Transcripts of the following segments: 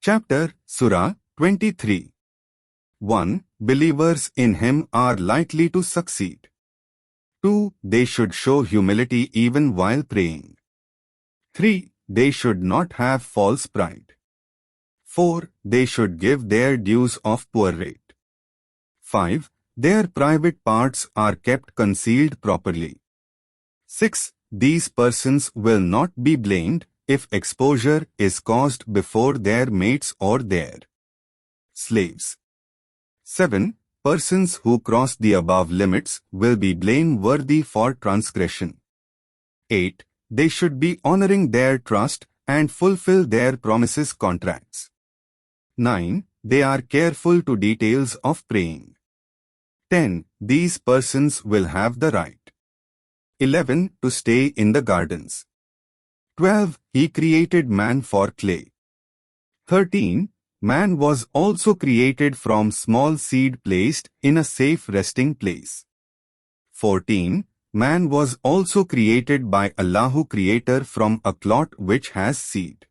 Chapter Surah 23. 1. Believers in Him are likely to succeed. 2. They should show humility even while praying. 3. They should not have false pride. 4. They should give their dues of poor rate. 5. Their private parts are kept concealed properly. 6. These persons will not be blamed if exposure is caused before their mates or their slaves. 7. Persons who cross the above limits will be blameworthy for transgression. 8. They should be honoring their trust and fulfill their promises contracts. 9. They are careful to details of praying. 10. These persons will have the right. 11. To stay in the gardens. 12. He created man for clay. 13. Man was also created from small seed placed in a safe resting place. 14. Man was also created by Allahu Creator from a clot which has seed.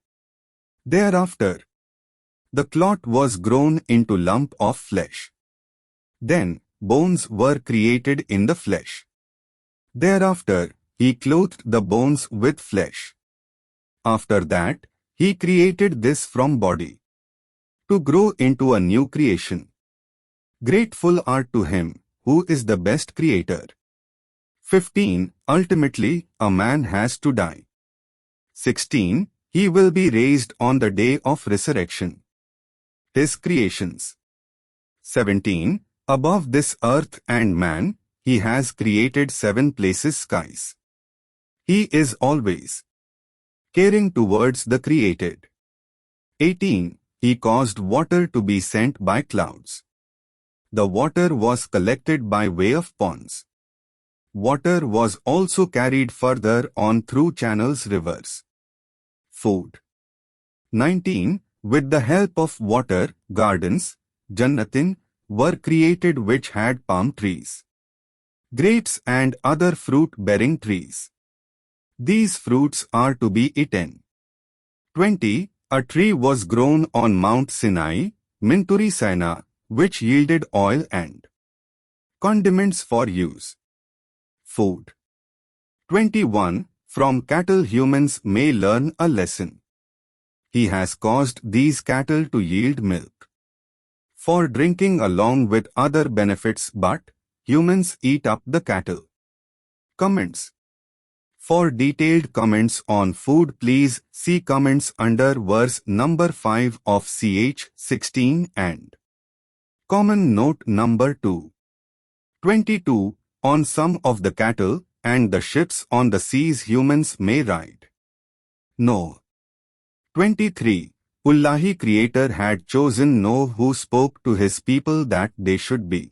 Thereafter, the clot was grown into lump of flesh. Then, bones were created in the flesh. Thereafter, He clothed the bones with flesh. After that, He created this from body, to grow into a new creation. Grateful are to Him, who is the best creator. 15. Ultimately, a man has to die. 16. He will be raised on the day of resurrection. His creations. 17. Above this earth and man, He has created 7 places skies. He is always caring towards the created. 18. He caused water to be sent by clouds. The water was collected by way of ponds. Water was also carried further on through channels, rivers. Food. 19. With the help of water, gardens, Jannatin, were created which had palm trees, grapes and other fruit-bearing trees. These fruits are to be eaten. 20. A tree was grown on Mount Sinai, Minturi Sinai, which yielded oil and condiments for use. Food. 21. From cattle humans may learn a lesson. He has caused these cattle to yield milk for drinking along with other benefits, but humans eat up the cattle. Comments. For detailed comments on food, please see comments under verse number 5 of Ch 16 and common note number 2. 22. On some of the cattle and the ships on the seas humans may ride. No. 23. Allahi Creator had chosen Noah, who spoke to his people that they should be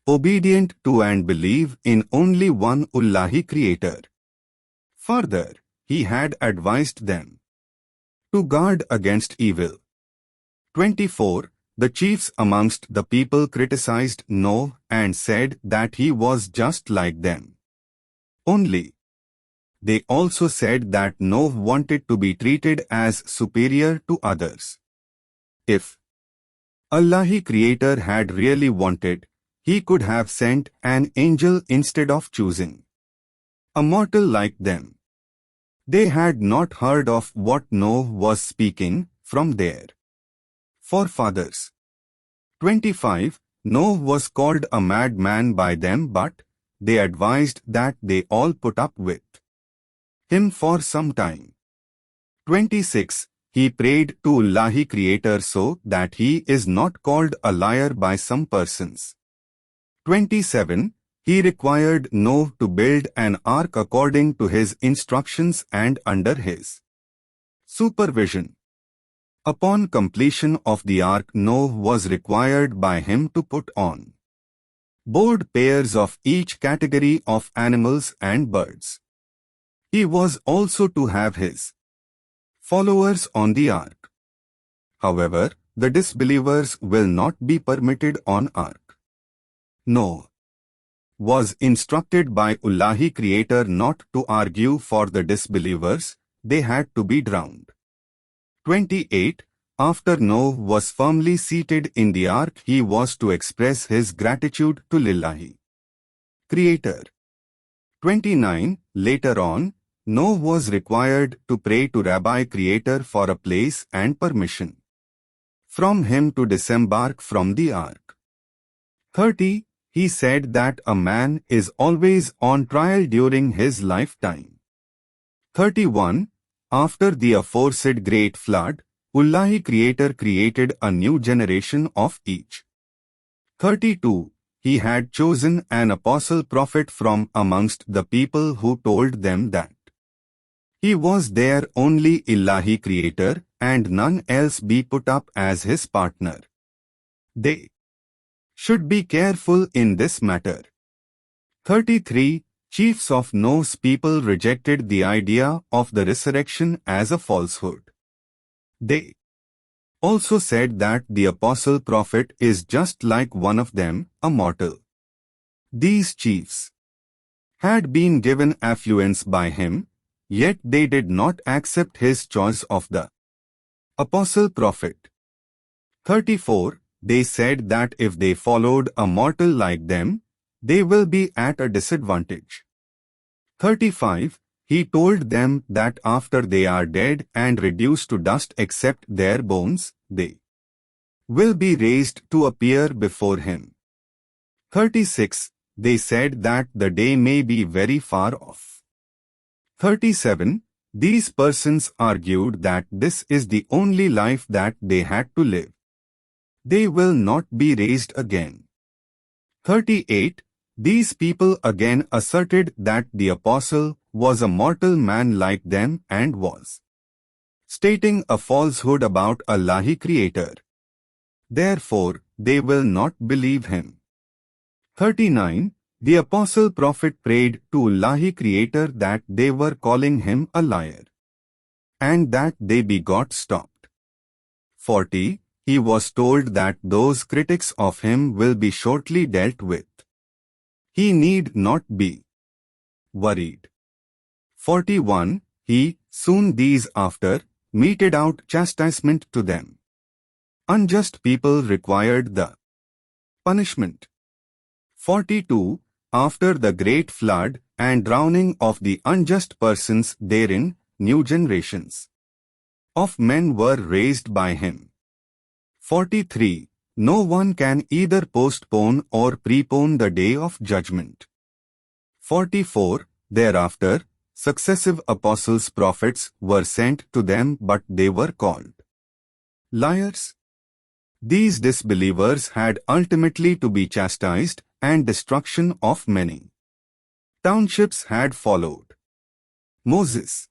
obedient to and believe in only one Allahi Creator. Further, He had advised them to guard against evil. 24. The chiefs amongst the people criticized Noah and said that he was just like them. Only, they also said that Noah wanted to be treated as superior to others. If Allahi Creator had really wanted, He could have sent an angel instead of choosing a mortal like them. They had not heard of what Noah was speaking from their forefathers. 25. Noah was called a madman by them, but they advised that they all put up with him for some time. 26. He prayed to Allahi Creator so that he is not called a liar by some persons. 27. He required Noah to build an ark according to his instructions and under his supervision. Upon completion of the ark, Noah was required by him to put on board pairs of each category of animals and birds. He was also to have his followers on the ark. However, the disbelievers will not be permitted on ark. Noah was instructed by Allahi Creator not to argue for the disbelievers, they had to be drowned. 28. After Noah was firmly seated in the ark, he was to express his gratitude to Lillahi, Creator. 29. Later on, Noah was required to pray to Rabbi Creator for a place and permission from him to disembark from the ark. 30. He said that a man is always on trial during his lifetime. 31. After the aforesaid great flood, Ullahi Creator created a new generation of each. 32. He had chosen an apostle prophet from amongst the people who told them that he was their only Illahi Creator and none else be put up as his partner. They should be careful in this matter. 33. Chiefs of Noah's people rejected the idea of the resurrection as a falsehood. They also said that the apostle prophet is just like one of them, a mortal. These chiefs had been given affluence by him, yet they did not accept his choice of the apostle prophet. 34. They said that if they followed a mortal like them, they will be at a disadvantage. 35. He told them that after they are dead and reduced to dust except their bones, they will be raised to appear before him. 36. They said that the day may be very far off. 37. These persons argued that this is the only life that they had to live. They will not be raised again. 38. These people again asserted that the apostle was a mortal man like them and was stating a falsehood about Allahi Creator. Therefore, they will not believe him. 39. The apostle prophet prayed to Allahi Creator that they were calling him a liar and that they be got stopped. 40. He was told that those critics of him will be shortly dealt with. He need not be worried. 41. He, soon these after, meted out chastisement to them. Unjust people required the punishment. 42. After the great flood and drowning of the unjust persons therein, new generations of men were raised by him. 43. No one can either postpone or prepone the day of judgment. 44. Thereafter, successive apostles prophets were sent to them, but they were called liars. These disbelievers had ultimately to be chastised, and destruction of many townships had followed. Moses.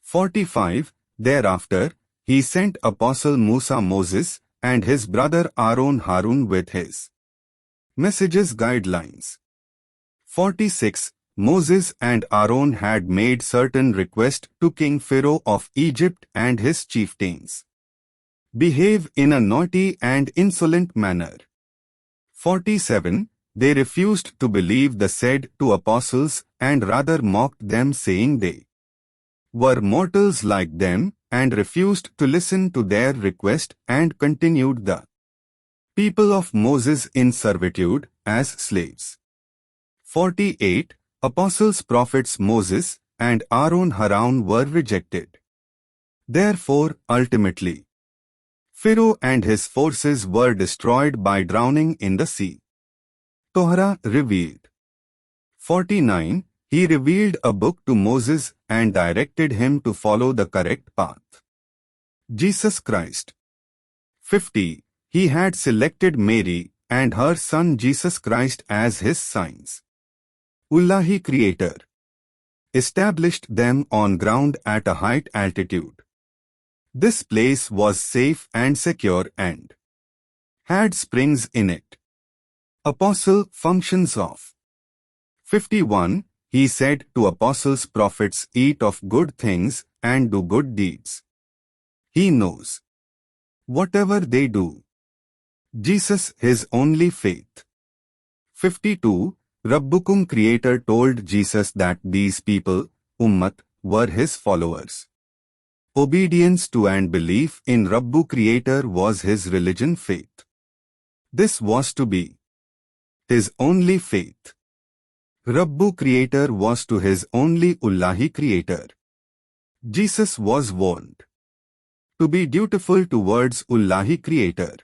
45. Thereafter, he sent apostle Musa Moses and his brother Aaron Harun with his messages guidelines. 46. Moses and Aaron had made certain requests to King Pharaoh of Egypt and his chieftains behave in a naughty and insolent manner. 47. They refused to believe the said two apostles and rather mocked them, saying they were mortals like them, and refused to listen to their request and continued the people of Moses in servitude as slaves. 48. Apostles prophets Moses and Aaron Harun were rejected. Therefore, ultimately, Pharaoh and his forces were destroyed by drowning in the sea. Torah revealed. 49. He revealed a book to Moses and directed him to follow the correct path. Jesus Christ. 50. He had selected Mary and her son Jesus Christ as his signs. Ullahi Creator established them on ground at a high altitude. This place was safe and secure and had springs in it. Apostle functions of 51. He said to apostles prophets, eat of good things and do good deeds. He knows whatever they do. Jesus his only faith. 52. Rabbukum Creator told Jesus that these people, Ummat, were his followers. Obedience to and belief in Rabbu Creator was his religion faith. This was to be his only faith. Rabbu Creator was to his only Ullahi Creator. Jesus was warned to be dutiful towards Ullahi Creator.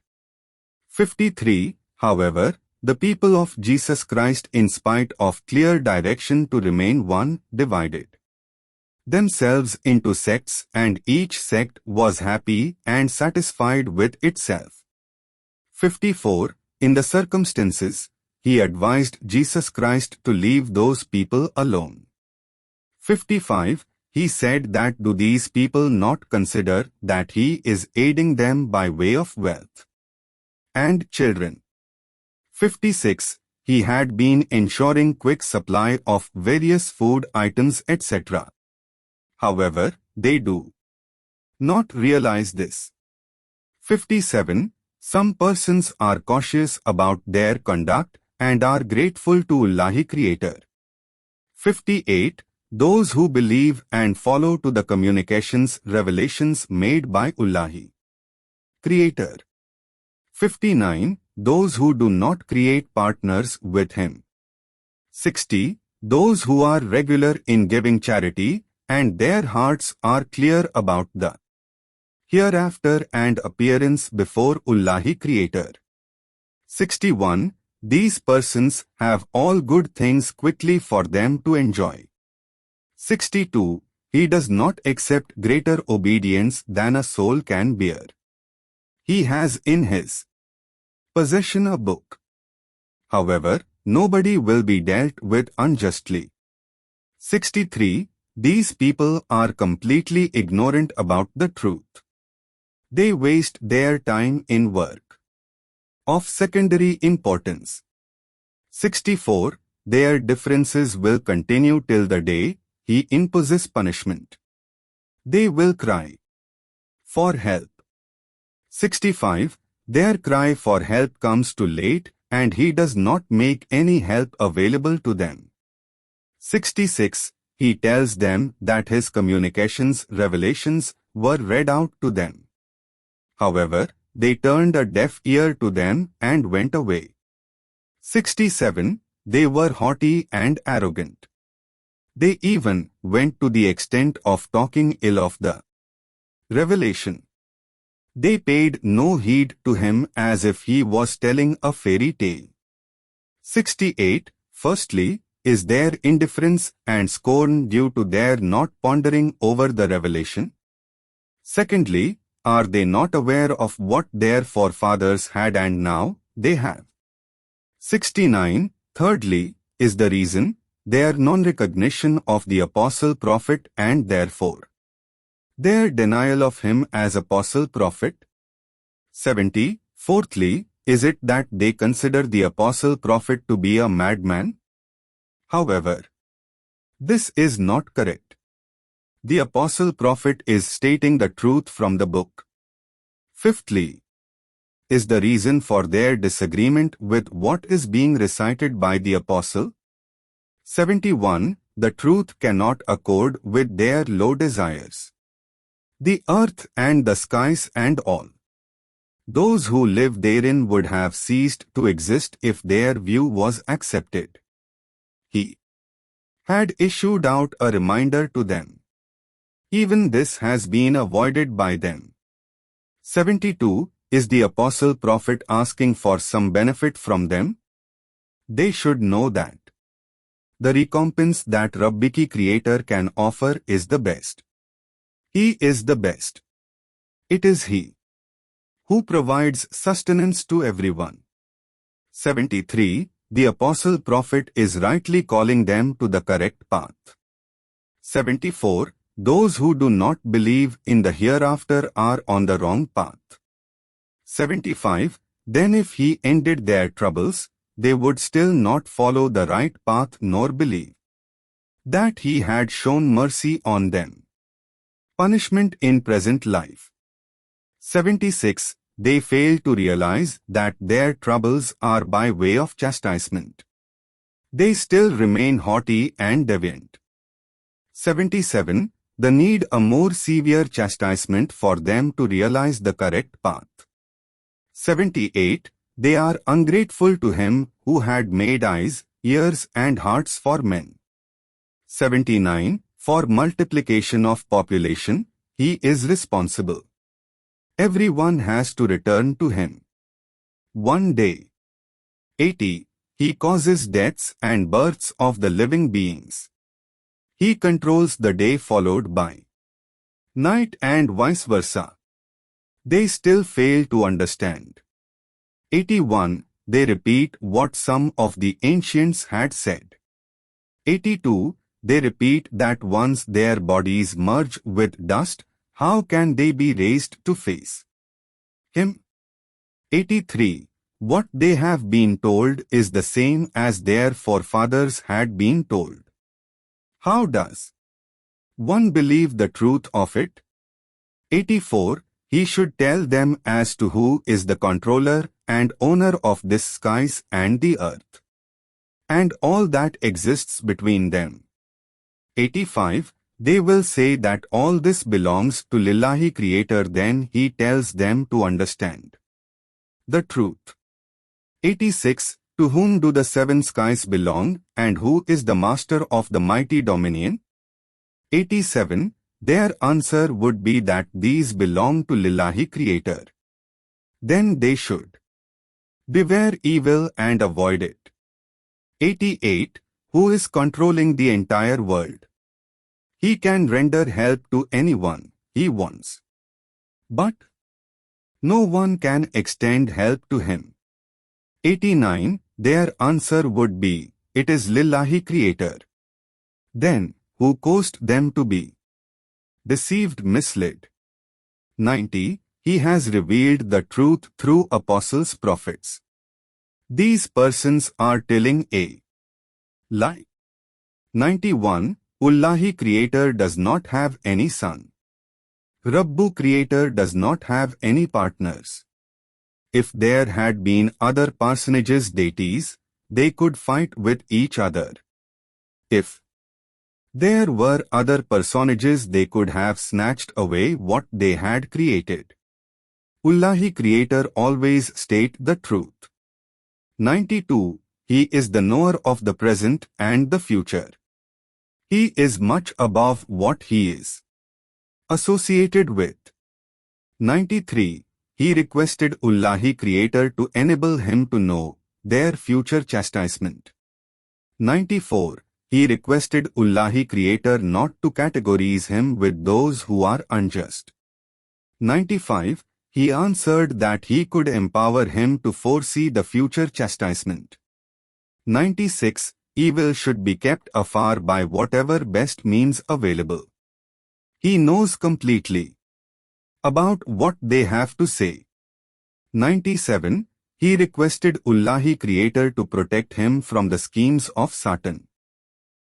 53. However, the people of Jesus Christ, in spite of clear direction to remain one, divided themselves into sects, and each sect was happy and satisfied with itself. 54. In the circumstances, he advised Jesus Christ to leave those people alone. 55. He said that do these people not consider that he is aiding them by way of wealth and children? 56. He had been ensuring quick supply of various food items, etc. However, they do not realize this. 57. Some persons are cautious about their conduct and are grateful to Ullahi Creator. 58. Those who believe and follow to the communications revelations made by Ullahi Creator. 59. Those who do not create partners with him. 60. Those who are regular in giving charity and their hearts are clear about the hereafter and appearance before Ullahi Creator. 61. These persons have all good things quickly for them to enjoy. 62. He does not accept greater obedience than a soul can bear. He has in his possession a book. However, nobody will be dealt with unjustly. 63. These people are completely ignorant about the truth. They waste their time in work of secondary importance. 64. Their differences will continue till the day he imposes punishment. They will cry for help. 65. Their cry for help comes too late and he does not make any help available to them. 66. He tells them that his communications revelations were read out to them. However, they turned a deaf ear to them and went away. 67. They were haughty and arrogant. They even went to the extent of talking ill of the revelation. They paid no heed to him as if he was telling a fairy tale. 68. Firstly, is their indifference and scorn due to their not pondering over the revelation? Secondly, are they not aware of what their forefathers had and now they have? 69. Thirdly, is the reason their non-recognition of the apostle prophet and therefore their denial of him as apostle prophet? 70. Fourthly, is it that they consider the apostle prophet to be a madman? However, this is not correct. The apostle prophet is stating the truth from the book. Fifthly, is the reason for their disagreement with what is being recited by the apostle? 71. The truth cannot accord with their low desires. The earth and the skies and all those who live therein would have ceased to exist if their view was accepted. He had issued out a reminder to them. Even this has been avoided by them. 72. Is the apostle prophet asking for some benefit from them? They should know that the recompense that Rabbiki Creator can offer is the best. He is the best. It is He who provides sustenance to everyone. 73. The apostle prophet is rightly calling them to the correct path. 74. Those who do not believe in the hereafter are on the wrong path. 75. Then if he ended their troubles, they would still not follow the right path nor believe that he had shown mercy on them. Punishment in present life. 76. They fail to realize that their troubles are by way of chastisement. They still remain haughty and deviant. 77. the need a more severe chastisement for them to realize the correct path. 78. They are ungrateful to him who had made eyes, ears and hearts for men. 79. For multiplication of population, he is responsible. Everyone has to return to him one day. 80. He causes deaths and births of the living beings. He controls the day followed by night and vice versa. They still fail to understand. 81. They repeat what some of the ancients had said. 82. They repeat that once their bodies merge with dust, how can they be raised to face him? 83. What they have been told is the same as their forefathers had been told. How does one believe the truth of it? 84. He should tell them as to who is the controller and owner of this skies and the earth, and all that exists between them. 85. They will say that all this belongs to Lillahi Creator, then he tells them to understand the truth. 86. To whom do the seven skies belong, and who is the master of the mighty dominion? 87. Their answer would be that these belong to Lillahi Creator. Then they should beware evil and avoid it. 88. Who is controlling the entire world? He can render help to anyone he wants, but no one can extend help to him. 89. Their answer would be, it is Lillahi Creator. Then, who caused them to be deceived, misled? 90. He has revealed the truth through apostles, prophets. These persons are telling a lie. 91. Ullahi Creator does not have any son. Rabbu Creator does not have any partners. If there had been other personages, deities, they could fight with each other. If there were other personages, they could have snatched away what they had created. Ullahi Creator always state the truth. 92. He is the knower of the present and the future. He is much above what he is associated with. 93. He requested Ullahi Creator to enable him to know their future chastisement. 94. He requested Ullahi Creator not to categorize him with those who are unjust. 95. He answered that he could empower him to foresee the future chastisement. 96. Evil should be kept afar by whatever best means available. He knows completely about what they have to say. 97. He requested Ullahi Creator to protect him from the schemes of Satan.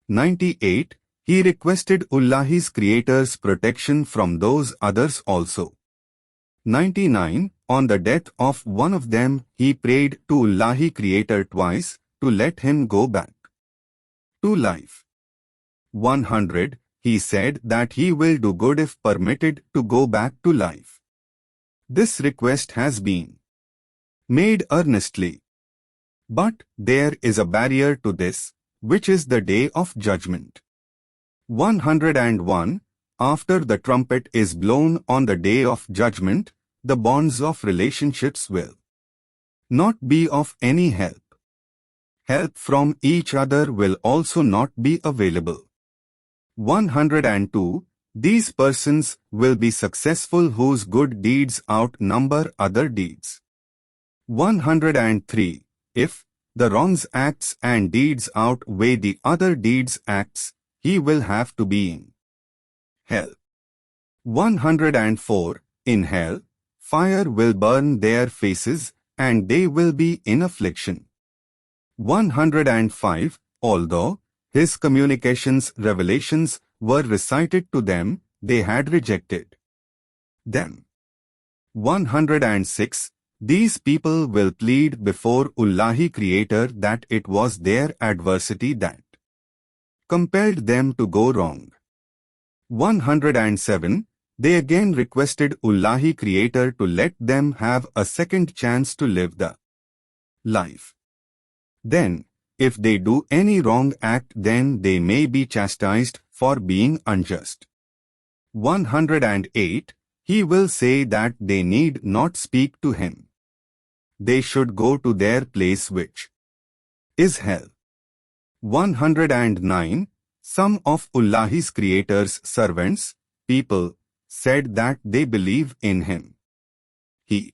98. He requested Ullahi's Creator's protection from those others also. 99. On the death of one of them, he prayed to Ullahi Creator twice to let him go back to life. 100. He said that he will do good if permitted to go back to life. This request has been made earnestly. But there is a barrier to this, which is the day of judgment. 101. After the trumpet is blown on the day of judgment, the bonds of relationships will not be of any help. Help from each other will also not be available. 102. These persons will be successful whose good deeds outnumber other deeds. 103. If the wrongs acts and deeds outweigh the other deeds acts, he will have to be in hell. 104. In hell, fire will burn their faces and they will be in affliction. 105. Although his communications, revelations were recited to them, they had rejected them. 106. These people will plead before Ullahi Creator that it was their adversity that compelled them to go wrong. 107. They again requested Allahi Creator to let them have a second chance to live the life. Then, if they do any wrong act, then they may be chastised for being unjust. 108. He will say that they need not speak to him. They should go to their place, which is hell. 109. Some of Allah's Creator's servants, people, said that they believe in him. He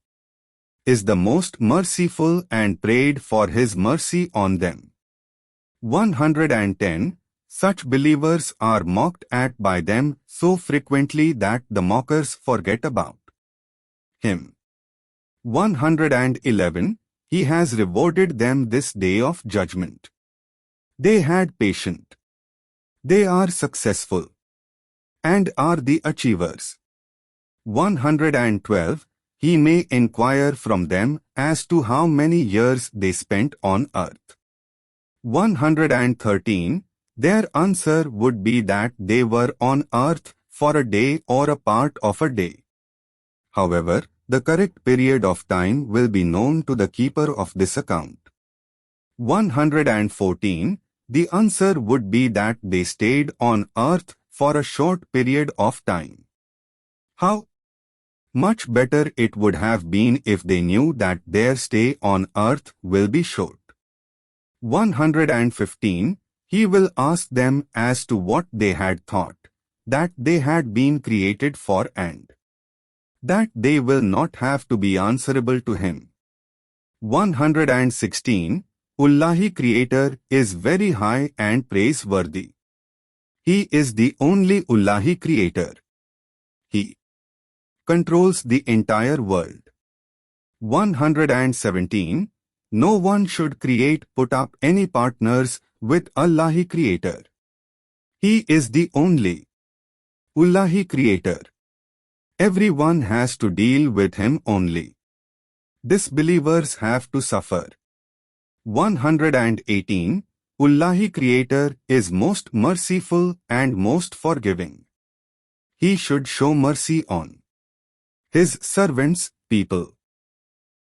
is the most merciful and prayed for his mercy on them. 110. Such believers are mocked at by them so frequently that the mockers forget about him. 111. He has rewarded them this day of judgment. They had patience. They are successful and are the achievers. 112. He may inquire from them as to how many years they spent on earth. 113. Their answer would be that they were on earth for a day or a part of a day. However, the correct period of time will be known to the keeper of this account. 114. The answer would be that they stayed on earth for a short period of time. How much better it would have been if they knew that their stay on earth will be short. 115. He will ask them as to what they had thought that they had been created for, and that they will not have to be answerable to him. 116. Allahi Creator is very high and praiseworthy. He is the only Allahi Creator. He controls the entire world. 117. No one should put up any partners with Allahi Creator. He is the only Allahi Creator. Everyone has to deal with him only. Disbelievers have to suffer. 118. Allahi Creator is most merciful and most forgiving. He should show mercy on his servants, people.